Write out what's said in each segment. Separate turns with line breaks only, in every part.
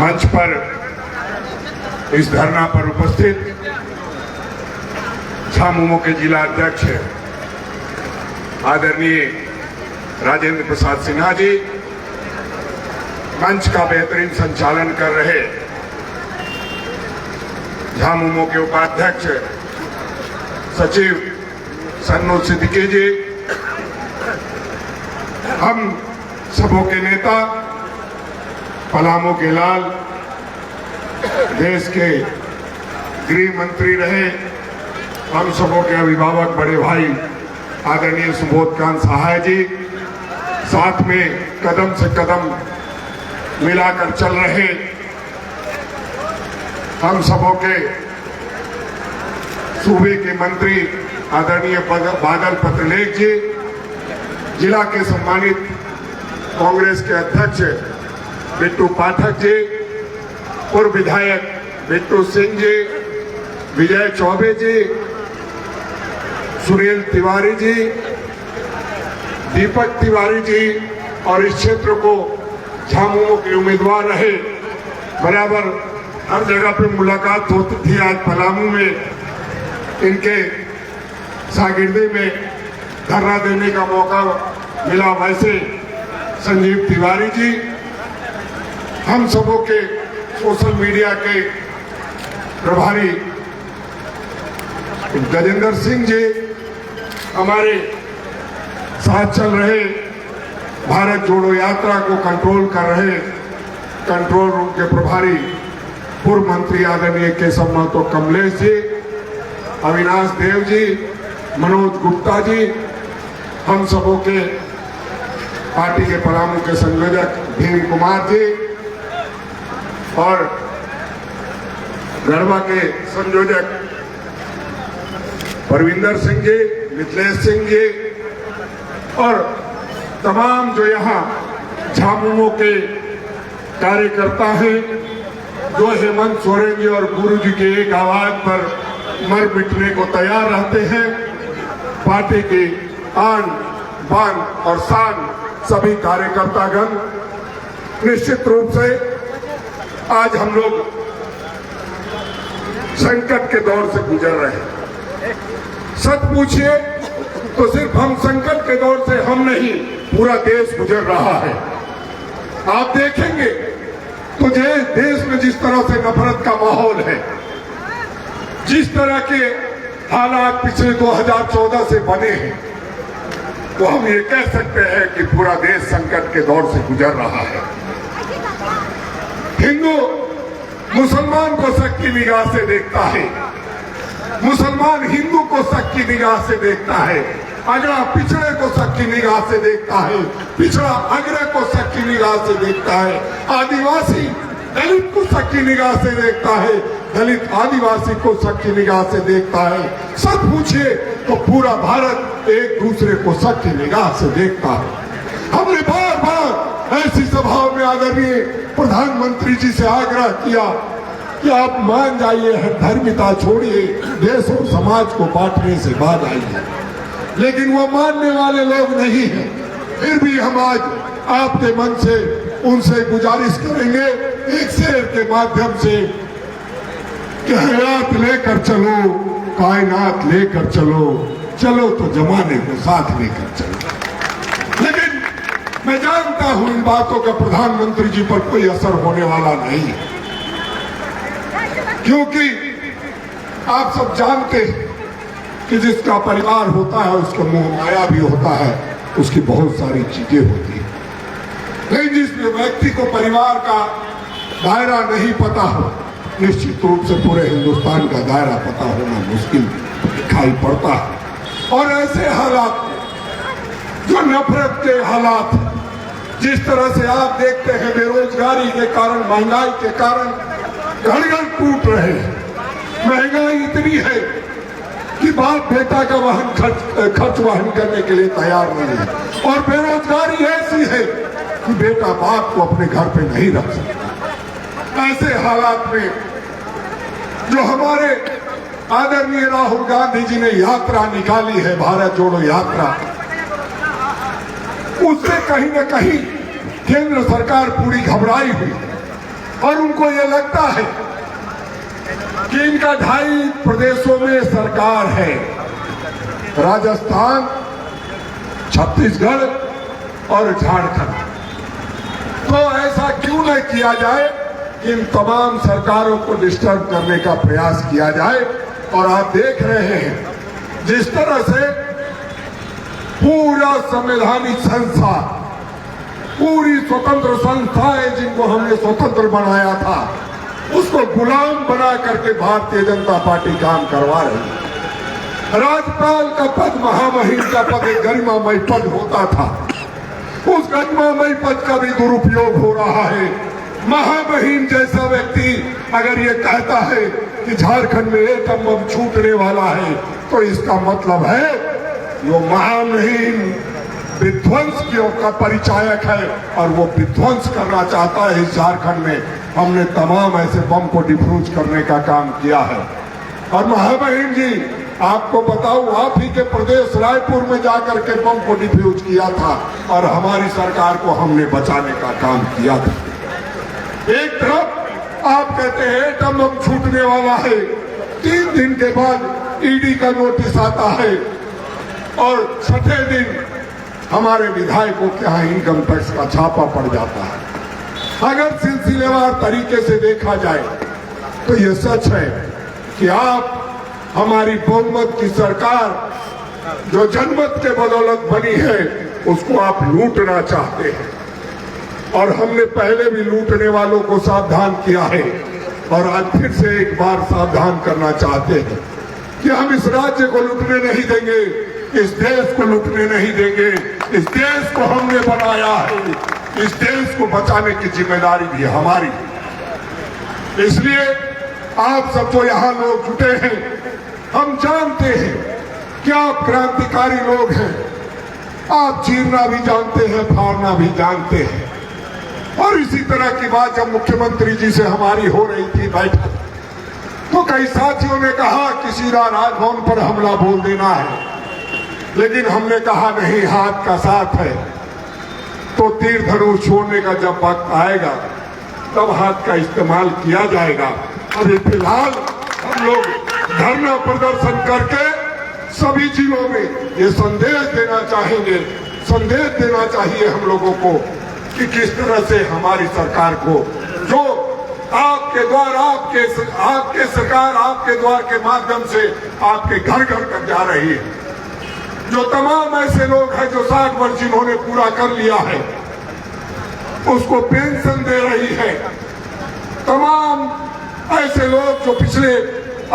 मंच पर इस धरना पर उपस्थित झामुमो के जिला अध्यक्ष आदरणीय राजेंद्र प्रसाद सिन्हा जी, मंच का बेहतरीन संचालन कर रहे झामुमो के उपाध्यक्ष सचिव सन्नू सिद्दीकी जी, हम सबों के नेता पलामू के लाल, देश के गृह मंत्री रहे, हम सबों के अभिभावक बड़े भाई आदरणीय सुबोधकांत सहाय जी, साथ में कदम से कदम मिलाकर चल रहे हम सबों के सूबे के मंत्री आदरणीय बादल पत्रलेख जी, जिला के सम्मानित कांग्रेस के अध्यक्ष बिट्टू पाठक जी, पूर्व विधायक बिट्टू सिंह जी, विजय चौबे जी, सुनील तिवारी जी, दीपक तिवारी जी, और इस क्षेत्र को झामुमो के उम्मीदवार रहे। बराबर हर जगह पे मुलाकात होती थी, आज पलामू में इनके शागिर्दी में धरना देने का मौका मिला। वैसे संजीव तिवारी जी, हम सबों के सोशल मीडिया के प्रभारी गजेंद्र सिंह जी, हमारे साथ चल रहे भारत जोड़ो यात्रा को कंट्रोल कर रहे कंट्रोल रूम के प्रभारी पूर्व मंत्री आदरणीय केशव महतो कमलेश जी, अविनाश देव जी, मनोज गुप्ता जी, हम सबों के पार्टी के पलामू के संयोजक भीम कुमार जी और गढ़वा के संयोजक परविंदर सिंह जी, मिथिलेश सिंह जी, और तमाम जो यहाँ झामुमो के कार्यकर्ता हैं, जो हेमंत सोरेन जी और गुरु जी के एक आवाज पर मर मिटने को तैयार रहते हैं। पार्टी की आन बान और शान सभी कार्यकर्तागण, निश्चित रूप से आज हम लोग संकट के दौर से गुजर रहे हैं। सच पूछिए तो सिर्फ हम संकट के दौर से हम नहीं, पूरा देश गुजर रहा है। आप देखेंगे तो देश में जिस तरह से नफरत का माहौल है, जिस तरह के हालात पिछले 2014 से बने हैं, तो हम ये कह सकते हैं कि पूरा देश संकट के दौर से गुजर रहा है। हिंदू मुसलमान को शक की निगाह से देखता है, मुसलमान हिंदू को शक की निगाह से देखता है, अगड़ा पिछड़े को शक की निगाह से देखता है, पिछड़ा अगड़े को शक की निगाह से देखता है, आदिवासी दलित को शक की निगाह से देखता है, दलित आदिवासी को शक की निगाह से देखता है। सच पूछिए तो पूरा भारत एक दूसरे को शक की निगाह से देखता है। हमने बार बार ऐसी सभाओं में आदरणीय प्रधानमंत्री जी से आग्रह किया कि आप मान जाइए, धर्मिता छोड़िए, देश और समाज को बांटने से बाज आइए, लेकिन वो मानने वाले लोग नहीं हैं। फिर भी हम आज आपके मन से उनसे गुजारिश करेंगे एक शेर के माध्यम से कि हयात लेकर चलो, कायनात लेकर चलो, चलो तो जमाने को साथ लेकर चलो। लेकिन मैं जानता हूं इन बातों का प्रधानमंत्री जी पर कोई असर होने वाला नहीं है, क्योंकि आप सब जानते हैं कि जिसका परिवार होता है उसका मोह माया भी होता है, उसकी बहुत सारी चीजें होती है। लेकिन जिस व्यक्ति को परिवार का दायरा नहीं पता हो, निश्चित रूप से पूरे हिंदुस्तान का दायरा पता होना मुश्किल दिखाई पड़ता है। और ऐसे हालात जो नफरत के हालात, जिस तरह से आप देखते हैं बेरोजगारी के कारण, महंगाई के कारण घर घर टूट रहे हैं। महंगाई इतनी है कि बाप बेटा का खर्च वहन करने के लिए तैयार नहीं है, और बेरोजगारी ऐसी है कि बेटा बाप को अपने घर पे नहीं रख सकता। ऐसे हालात में जो हमारे आदरणीय राहुल गांधी जी ने यात्रा निकाली है, भारत जोड़ो यात्रा, उससे कहीं न कहीं केंद्र सरकार पूरी घबराई हुई। और उनको ये लगता है कि इनका 2.5 प्रदेशों में सरकार है, राजस्थान, छत्तीसगढ़ और झारखंड। तो ऐसा क्यों नहीं किया जाए कि इन तमाम सरकारों को डिस्टर्ब करने का प्रयास किया जाए। और आप देख रहे हैं जिस तरह से पूरा संवैधानिक संस्था, पूरी स्वतंत्र संस्थाएं जिनको हमने स्वतंत्र बनाया था, उसको गुलाम बना करके भारतीय जनता पार्टी काम करवा रही है। राज्यपाल का पद, महामहिम का पद एक गरिमामय पद होता था, उस गरिमामय पद का भी दुरुपयोग हो रहा है। महामहिम जैसा व्यक्ति अगर ये कहता है कि झारखंड में एटम बम छूटने वाला है, तो इसका मतलब है वो महामहिम विध्वंस का परिचायक है और वो विध्वंस करना चाहता है इस झारखंड में। हमने तमाम ऐसे बम को डिफ्यूज करने का काम किया है। और महामहिम जी, आपको बताऊं, आप ही के प्रदेश रायपुर में जाकर के बम को डिफ्यूज किया था और हमारी सरकार को हमने बचाने का काम किया था। एक तरफ आप कहते हैं एटम बम छूटने वाला है, 3 दिन के बाद ईडी का नोटिस आता है और 6ठे दिन हमारे विधायकों के यहाँ इनकम टैक्स का छापा पड़ जाता है। अगर सिलसिलेवार तरीके से देखा जाए तो ये सच है कि आप हमारी बहुमत की सरकार जो जनमत के बदौलत बनी है, उसको आप लूटना चाहते हैं। और हमने पहले भी लूटने वालों को सावधान किया है और आज फिर से एक बार सावधान करना चाहते हैं कि हम इस राज्य को लूटने नहीं देंगे, इस देश को लूटने नहीं देंगे। इस देश को हमने बनाया है, इस देश को बचाने की जिम्मेदारी भी हमारी। इसलिए आप सब जो यहाँ लोग जुटे हैं, हम जानते हैं कि आप क्रांतिकारी लोग हैं, आप चीरना भी जानते हैं, फाड़ना भी जानते हैं। और इसी तरह की बात जब मुख्यमंत्री जी से हमारी हो रही थी बैठक, तो कई साथियों ने कहा कि सीधा राजभवन पर हमला बोल देना है, लेकिन हमने कहा नहीं, हाथ का साथ है तो तीर धनुष छोड़ने का जब वक्त आएगा तब हाथ का इस्तेमाल किया जाएगा। अभी फिलहाल हम लोग धरना प्रदर्शन करके सभी जिलों में ये संदेश देना चाहेंगे, संदेश देना चाहिए हम लोगों को कि किस तरह से हमारी सरकार को, जो आपके द्वार, आपके सरकार आपके द्वार के माध्यम से आपके घर घर तक जा रही है, जो तमाम ऐसे लोग हैं जो 60 वर्ष जिन्होंने पूरा कर लिया है, उसको पेंशन दे रही है। तमाम ऐसे लोग जो पिछले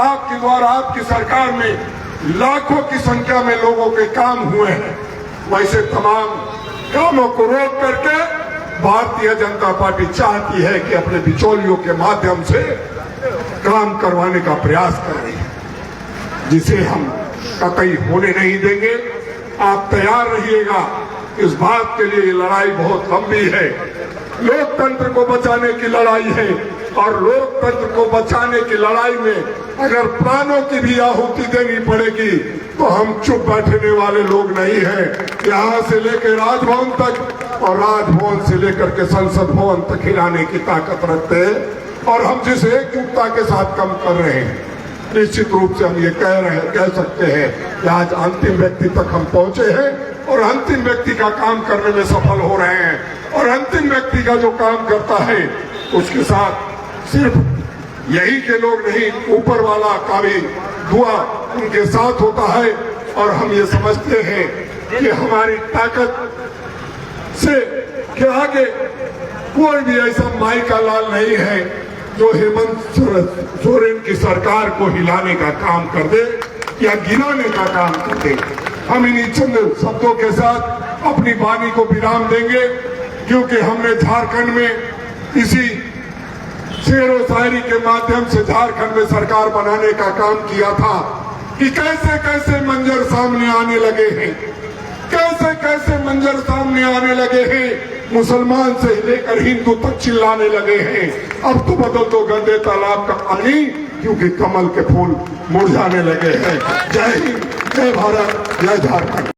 आपके द्वारा आपकी सरकार में लाखों की संख्या में लोगों के काम हुए हैं, वैसे तमाम कामों को रोक करके भारतीय जनता पार्टी चाहती है कि अपने बिचौलियों के माध्यम से काम करवाने का प्रयास कर रही है, जिसे हम कतई होने नहीं देंगे। आप तैयार रहिएगा, इस बात के लिए लड़ाई बहुत लंबी है। लोकतंत्र को बचाने की लड़ाई है और लोकतंत्र को बचाने की लड़ाई में अगर प्राणों की भी आहुति देनी पड़ेगी तो हम चुप बैठने वाले लोग नहीं हैं। यहाँ से लेकर राजभवन तक और राजभवन से लेकर के संसद भवन तक हिलाने की ताकत रखते हैं और हम जिस एकजुटता के साथ काम कर रहे हैं, निश्चित रूप से हम ये कह सकते हैं कि आज अंतिम व्यक्ति तक हम पहुंचे हैं और अंतिम व्यक्ति का काम करने में सफल हो रहे हैं। और अंतिम व्यक्ति का जो काम करता है उसके साथ सिर्फ यही के लोग नहीं, ऊपर वाला का भी दुआ उनके साथ होता है। और हम ये समझते हैं कि हमारी ताकत से के आगे कोई भी ऐसा माई का लाल नहीं है जो हेमंत सोरेन की सरकार को हिलाने का काम कर दे या गिराने का काम कर दे। हम इन्हीं चंद शब्दों के साथ अपनी वाणी को विराम देंगे, क्योंकि हमने झारखंड में इसी शेर व शायरी के माध्यम से झारखंड में सरकार बनाने का काम किया था कि कैसे कैसे मंजर सामने आने लगे हैं, कैसे कैसे मंजर सामने आने लगे हैं। मुसलमान से लेकर हिंदू तक चिल्लाने लगे हैं, अब तो बदल दो गंदे तालाब का पानी, क्योंकि कमल के फूल मुरझाने लगे हैं। जय हिंद, जय भारत, जय झारखंड।